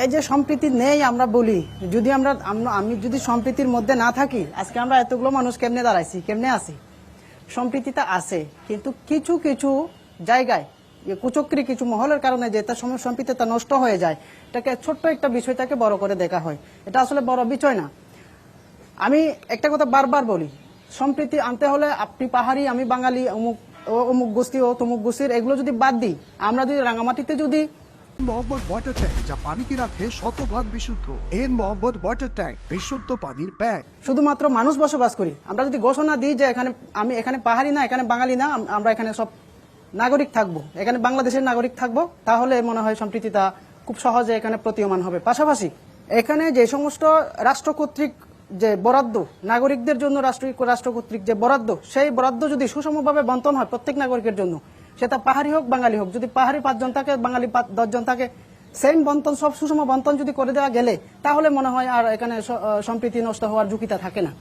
এই যে সম্প্রীতি নেই আমরা বলি, যদি আমি যদি সম্প্রীতির মধ্যে না থাকি, আজকে আমরা এতগুলো মানুষ কেমনে দাঁড়াইছি, কেমনে আছি? সম্প্রীতিটা আছে, কিন্তু কিছু কিছু জায়গায় কুচক্রি কিছু মহলের কারণে যে তার সম্প্রীতিটা নষ্ট হয়ে যায়, এটাকে ছোট্ট একটা বিষয়টাকে বড় করে দেখা হয়। এটা আসলে বড় বিষয় না। আমি একটা কথা বারবার বলি, সম্প্রীতি আনতে হলে আপনি পাহাড়ি, আমি বাঙালি, অমুক গোষ্ঠী ও তমুক গোষ্ঠীর, এগুলো যদি বাদ দিই, আমরা যদি রাঙামাটিতে যদি মোহাম্মদ ওয়াটার ট্যাঙ্ক, যা পানিকে রাখে শতভাগ বিশুদ্ধ। এন মোহাম্মদ ওয়াটার ট্যাঙ্ক, বিশুদ্ধ পানির ব্যাগ। শুধুমাত্র মানুষ বসবাস করি, আমরা যদি ঘোষণা দিই যে আমি এখানে পাহাড়ি না, এখানে বাঙালি না, আমরা এখানে সব নাগরিক থাকবো, এখানে বাংলাদেশের নাগরিক থাকবো, তাহলে মনে হয় সম্প্রীতিটা খুব সহজে এখানে প্রতীয়মান হবে। পাশাপাশি এখানে যে সমস্ত রাষ্ট্র কর্তৃক যে বরাদ্দ, নাগরিকদের জন্য রাষ্ট্র কর্তৃক যে বরাদ্দ, সেই বরাদ্দ যদি সুষমভাবে বন্টন হয় প্রত্যেক নাগরিকের জন্য, সেটা পাহাড়ি হোক বাঙালি হোক, যদি পাহাড়ি 5 জন থাকে, বাঙালি 10 জন থাকে, সেম বন্টন, সব সুষম বন্টন যদি করে দেওয়া গেলে, তাহলে মনে হয় আর এখানে সম্প্রীতি নষ্ট হওয়ার ঝুঁকিটা থাকে না।